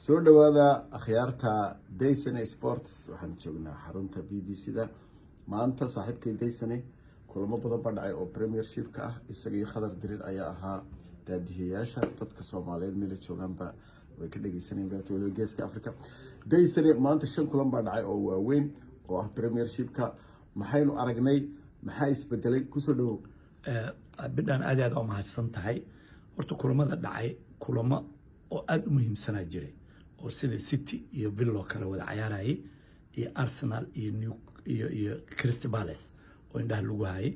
soo dhawaada akhyaarta Daysane Sports waxaan joognaa xarunta BBC-da maanta saaxiibkay Daysane kulamo badan baa dhacay oo Premiership-ka ah isaga iyo Khadar Dirir ayaa ahaa daadihiyaasha dadka Soomaaliyeed meel jooganba way ka dhageysanayeen galtooyada geeska Afrika. Daysane maanta 5 kulan baa dhacay oo waaweyn oo ah Premiership-ka maxaynu aragnay maxay isbedelay ku soo dhaw bidaan aad u mahadsan tahay horta kulamada dhacay kulamo oo aad u muhiimsanaa jiray oo sida City iyo Villa kala wada ciyaarayay iyo Arsenal iyo Crystal Palace oo indhaha lagu hayay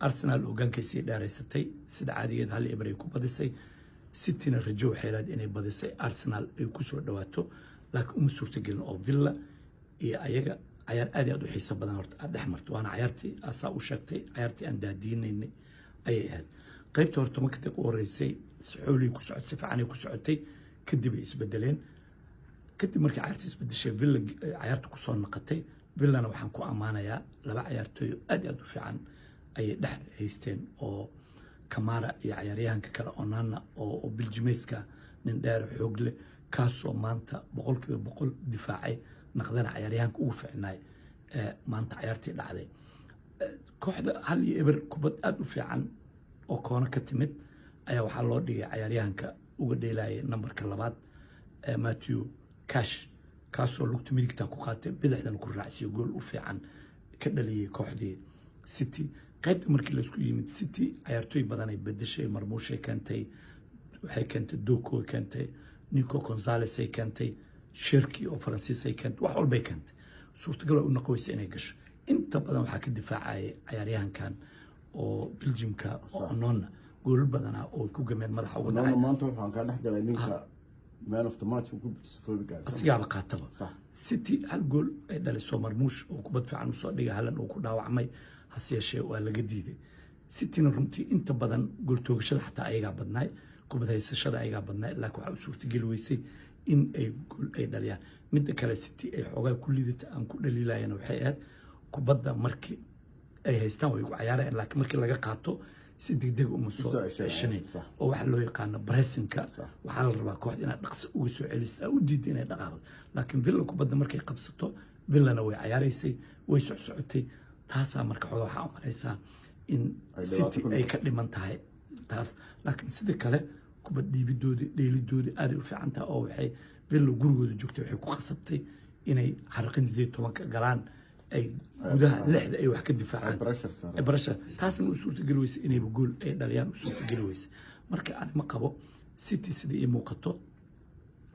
Arsenal hoggaankiisii dheeraysatay sida caadigeed hal ibray ku badisay City-na rajo waxay leedahay inay badisay Arsenal ay ku soo dhawaato laakiin uma suurtagelin oo Villa iyo ayaga ciyaar aad u xiiso badan horta dhexmarto waana ciyaartii asaa u sheegtay ciyaartii aan daadiinaynay ayay ahayd qaybta horta markii ay qoreysay xooli ku socotay fiican ku socotay kadib ay isbedeleen kadib markii ciyaartii isbedeshay Villa ciyaartu ku soo noqotay Villana waxaan ku amaanayaa laba ciyaartooy aad u fiican ayay dhex haysteen oo Kamara iyo ciyaaryahanka kale Onana oo Belgiumeyska nin dheer xoog leh kaasoo maanta 100% difaacay naqdana ciyaaryahanka ugu fiicnay maanta ciyaartii dhacday kooxda hal iyo eber kubad aad u fiican oo koona ka timid ayaa waxaa loo dhigay ciyaaryahanka uga dheelayay numberka 2 Matthew Cash kaasoo lugta midigta ku qaatay bidixdan ku raacsiyo gool u fiican ka dhaliyay kooxdii City qaybta markii la isku yimid City ciyaartooy badan ay bedeshay marmuushay keentay waxay keentay Doku keentay Nico Gonzalez ay keentay Shirki oo Faransiis ay keentay wax walba ay keentay suurtagal u noqoysa inay gasho inta badan waxaa ka difaacay ciyaaryahankan oo Belgiumka oo Onana gool badan oo ku gameen madaxa uga dhacay maanta waxaan ka dhaxgalay ninka man of the match ku sifoobi gaar asiga qaataba City hal gool ay dhalisay marmuush oo kubad fiican u soo dhigay halan oo ku dhaawacmay hasiyeeshee waa laga diiday City-na runtii inta badan gool toogashada xataa ayaga badnaay kubad haysashada ayaga badnaay laakiin waxa u suurtagal weysay in ay gool ay dhaliyaan mid kale City ay xogaa ku liidata aan ku dhaliilayeen waxay ahayd kubadda markii ay haystaan way ku ciyaarayaan laakiin markii laga qaato si degdeg uma soo ceshanay oo waxa loo yaqaan pressing-ka waxa la rabaa kooxda inay dhaqso ugu soo celisto u diiday inay dhaqaaqdo laakiin Villa kubadda markay qabsato Villana way ciyaaraysay way socotay taasa marka xogaa waxa u maraysaa in City ay ka dhiman tahay taas laakiin sidoo kale kubad dhiibidoodii dheelidoodii aad u fiican tahay oo waxay Villa gurigooda joogtay waxay ku khasabtay inay xarqin 18 galaan ay gudaha lixda ay wax ka difaacaan pressure taasna u suurtagal weysay inay gool ay dhaliyaan u suurtagal weysay marka aan ma qabo City sidii ay muuqato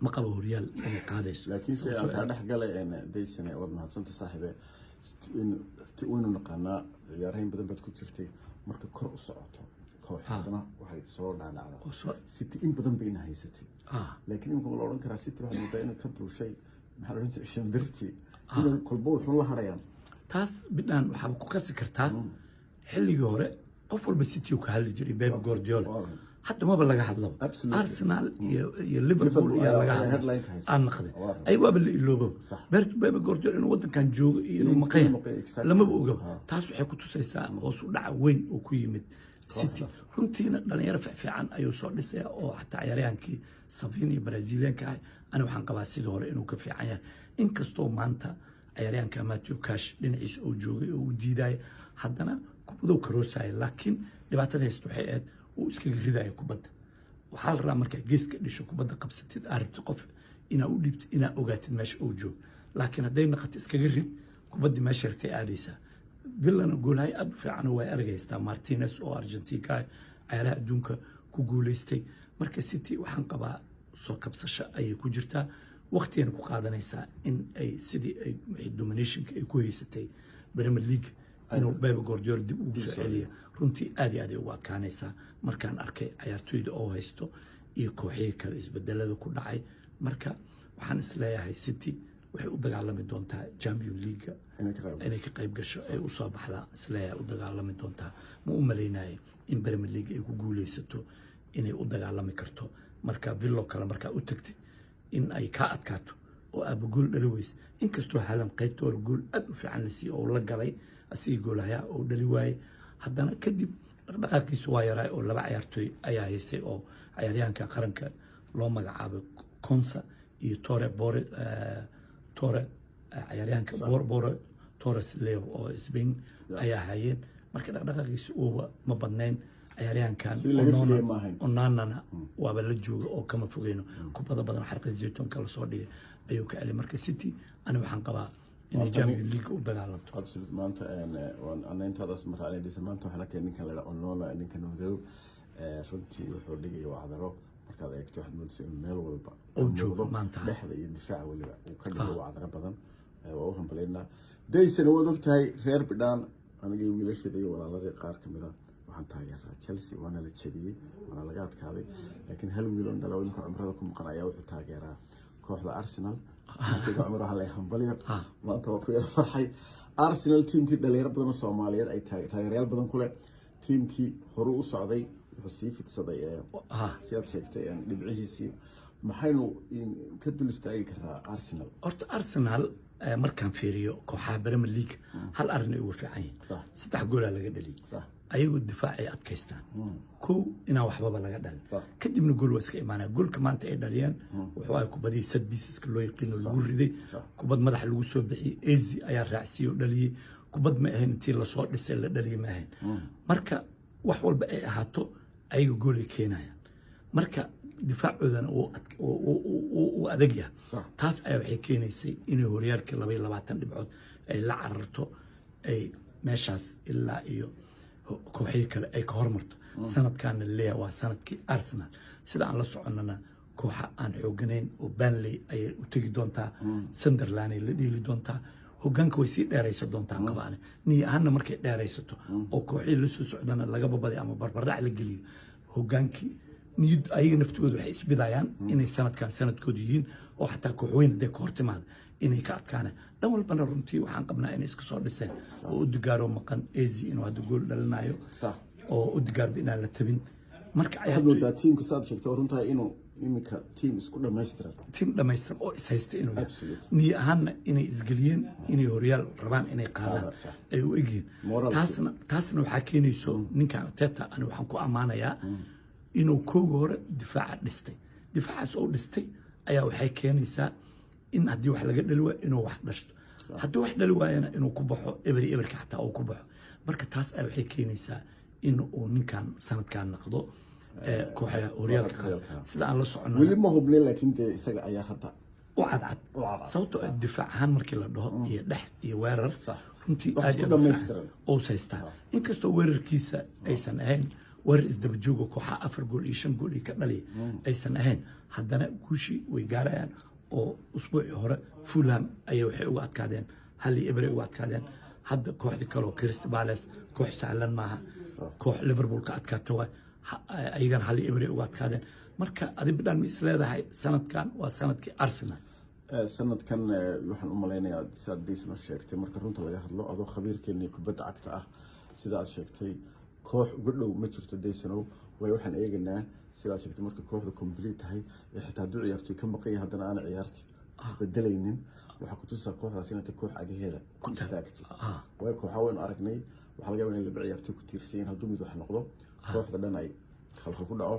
ma qabo horyaal inay qaadayso laakiin si aan ka dhaxgalay Daysane wad mahadsanta saaxiibe inuu naqaanaa ciyaareen badan bad ku jirtay marka kor u socoto kooxdana waxay soo dhacdaa City in badan bay haysatay laakiin in la oran karaa City waxa muddo inay ka duushay maxaa la oran shimbirti inuu qalbo wuxuu la harayaan taas bidaan waxa ku kasi kartaa xilligii hore qof walba City uu ka hadli jiray Pep Guardiola حتى ما بلغ حد لو أرسنال ليفربول يا لغا عن نقده أيوة باللوبه بيب جوارديولا إنه وده كان جو إنه مقيم لما بقوا تاسو حكوا تسيسا وصل وين وكيمت سيتي runtiina dhalinyaro fiican ayuu soo dhisay oo xataa ciyaaryahankii Savini Brazilian ka ana waxaan qabaa sidoo hore inuu ka fiican yahay inkastoo maanta ciyaaryahanka Matthew Cash dhinaciisa uu joogay oo uu diiday haddana kubaduu karoosay laakiin dhibaatada haysto waxay ahayd uu iska ridayo kubadda waxaa la rabaa marka geeska dhisho kubadda qabsatid aragti qof inaa u dhibto inaa ogaatid meesha uu joogo laakiin hadday naqato iskaga rid kubadda meesha rtay aadaysaa Villana goolhay aad fiican way argaystaa Martinez oo Argentina ciyaaraha adduunka ku guuleystay marka City waxaan qabaa soo kabsasho ay ku jirtaa waqtigan ku qaadanaysaa in ay sidii ay dominationka ay ku haysatay Premier League inuu Pep Guardiola dib ugu soo celiyo runtii aad ay u adkaanaysaa markaan arkay ciyaartooyda oo haysto iyo kooxihii kale isbedelada ku dhacay marka waxaan isleeyahay City waxay u dagaalami doontaa Champions League inay ka qayb gasho ay u soo baxdaa isleeyahay u dagaalami doontaa ma u maleynay in Premier League ay ku guuleysato inay u dagaalami karto marka Villa kale marka u tagtay in ay ka adkaato oo aaba gool dhali weys inkastoo Haaland qaybtooda gool aad u fiican la siiyay oo la galay asii goolaya oo dhali waayay haddana kadib dhaqdhaqaaqiisu waa yaray oo laba ciyaartooy ayaa haysay oo ciyaaryahanka qaranka loo magacaabo Konsa iyo Torre ciyaaryahanka Bore Torres Leo oo Spain ayaa hayeen marka dhaqdhaqaaqiisa uuba ma badnayn ciyaaryahankan Onana waaba la jooga oo kama fogeyno kubada badan xarqis jeeton kala soo dhigay ayuu ka celiyay marka City ani waxaan qabaa inay Champions League u dagaalanto absolute maanta aan intaas marxaladii maanta waxa la keenay ninka la Onana ninka Nodow runtii wuxuu dhigay wacdaro markaad eegto waxaad moodaysaa in meel walba oo joogo maanta dhexda iyo difaaca waliba uu ka dhigo wacdaro badan waa u hambaleyna Dayson waad ogtahay reer bidhaan aniga wiilashada iyo walaaladii qaar kamid ah waxaan taageeraa Chelsea waana la jabiyay waana laga adkaaday laakiin hal wiil oo dhalooyinka cumrada ku maqan ayaa wuxuu taageeraa kooxda Arsenal markii cumrada la hambaliyo maanta waa ku yar farxay Arsenal teamkii dhalinyaro badan oo Soomaaliyeed ay taageerayaal badan ku leh teamkii hore u socday wuxuu sii fidsaday sidaad sheegtay dhibcihiisii maxaynu ka dul istaagi karaa Arsenal horta Arsenal markaan fiiriyo kooxaha Premier League hal arrin ay ugu fiican yihiin 3 gool laga dhaliyay ayagu difaac ay adkaystaan koo inaa waxbaba laga dhalin kadibna gool waa iska imaanaya goolka maanta ay dhaliyeen wuxuu ay kubadii set pieces loo yaqaan oo lagu riday kubad madax lagu soo bixiyay Ezi ayaa raacsiyo dhaliyay kubad ma ahayn intii la soo dhisay la dhaliyay ma ahayn marka wax walba ay ahaato ayagu gool ay keenayaan marka difaacoodana uu adag yahay taas ayaa waxay keenaysay inay horyaalka 22 dhibcood ay la cararto ay meeshaas ilaa iyo kooxihii kale ay ka hormarto sanadkan leeyahay waa sanadkii Arsenal sida aan la soconana kooxa aan xooganayn oo Burnley ay u tagi doontaa Sunderland ay la dheeli doontaa hoggaanka way sii dheeraysan doontaa qabaane niyahanna markay dheeraysato oo kooxihii la soo socdana laga babaday ama barbardhac la geliyo hoggaankii niyad ayaga naftooda waxay isbidayaan inay sanadkan sanadkooda yihiin oo xataa kooxweyn hadday ka hortimaado inay ka adkaanaan dhan walbana runtii waxaan qabnaa inay iska soo dhiseen oo Odegaard maqan Ezi inuu hadda gool dhalinayo oo Odegaard inaan la tabin marka ay hadda teamka saad sheegtay runtaa inuu imika team isku dhameystiran oo is haysta inuu niyahanna inay isgeliyeen inay horyaal rabaan inay qaadaan ay u egyihiin taasna waxaa keenayso ninka Arteta ani waxaan ku amaanayaa inuu kooga hore difaaca dhistay difaacaas oo dhistay ayaa waxay keenaysaa in haddii wax laga dhali waayo inuu wax dhashto haddii wax dhali waayana inuu ku baxo eberka xataa uu ku baxo marka taas ayaa waxay keenaysaa in uu ninkan sanadkan noqdo kooxaha horyaalka sida aan la socono weli ma hubnay laakiin isaga ayaa hadda u cadcad sababtoo difaac ahaan markii la dhaho iyo dhex iyo weerar runtii aad u haystaa inkastoo weerarkiisa aysan ahayn weerar isdaba joogo kooxa 4 gool iyo 5 gool ka dhaliya aysan ahayn haddana guushii way gaarayaan oo usbuuci hore Fulham ayay waxay uga adkaadeen hal ebery uga adkaadeen hadda kooxdii kale oo Crystal Palace koox sahlan maaha koox Liverpool ka adkaatay way ayagana hal ebery uga adkaadeen marka adib dhan is leedahay sanadkan waa sanadkii Arsenal sanadkan waxaan u maleynayaa sidaad Dayson sheegtay marka runta laga hadlo adoo khabiirkeennii kubadda cagta ah sida aad sheegtay koox uga dhow ma jirto Dayson way waxaan eegaynaa sidaad sheegtay marka kooxda complete tahay xitaa hadduu ciyaartoy ka maqan yahay haddana aan ciyaarti isbedelaynin waxaa ku tusaa kooxdaas inay tahay koox cagaheeda ku istaagtay way kooxa weyn aragnay waxaa laga yaabaa in laba ciyaartoy ku tiirsan yihiin hadduu mid wax noqdo kooxda dhan ay khalkhal ku dhaco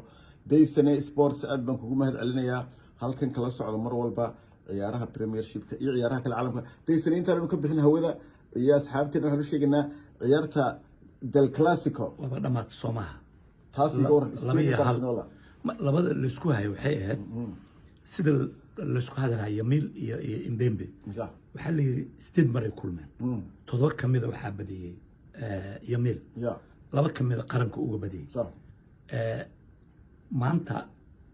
Dayson Sports aad baan kugu mahad celinayaa halkan kala socdo mar walba ciyaaraha Premiershipka iyo ciyaaraha kale caalamka Dayson intaan ka bixin hawada iyo asxaabteena waxaan u sheegnaa ciyaarta Del Clasico waba dhamaad Soomaha taasi goor Spain Barcelona labada la isku hayo waxay ahayd sida la isku hadalay Yamil iyo Mbembe waxa la yiri 8 mar ay kulmeen 7 kamid ah waxa badiyay Yamil laba kamid ah qaranka uga badiyay maanta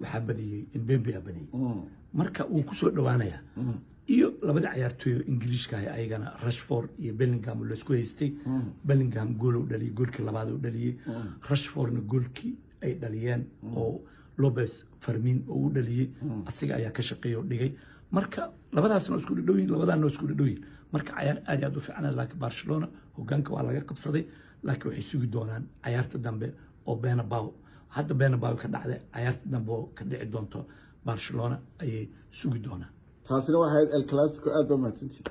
waxa badiyay Mbembe badiyay marka uu ku soo dhawaanaya iyo labada ciyaartooy Ingiriiska ah ayagana Rashford iyo Bellingham la isku haystay Bellingham gool u dhaliyay goolkii labaad u dhaliyay Rashfordna goolkii ay dhaliyeen oo Lopez Fermin oo u dhaliyay asiga ayaa ka shaqeeyo dhigay marka labadaasna isku dhaween labadaasna isku dhaween marka ciyaar aad u fiican laakiin Barcelona hoggaanka waa laga qabsaday laakiin waxay sugi doonaan ciyaarta dambe oo Bernabeu hadda Bernabeu ka dhacday ciyaarta dambe oo ka dhici doonto Barcelona ayay sugi doonaan taasina waxay El Clasico aad ba mahadsantihiin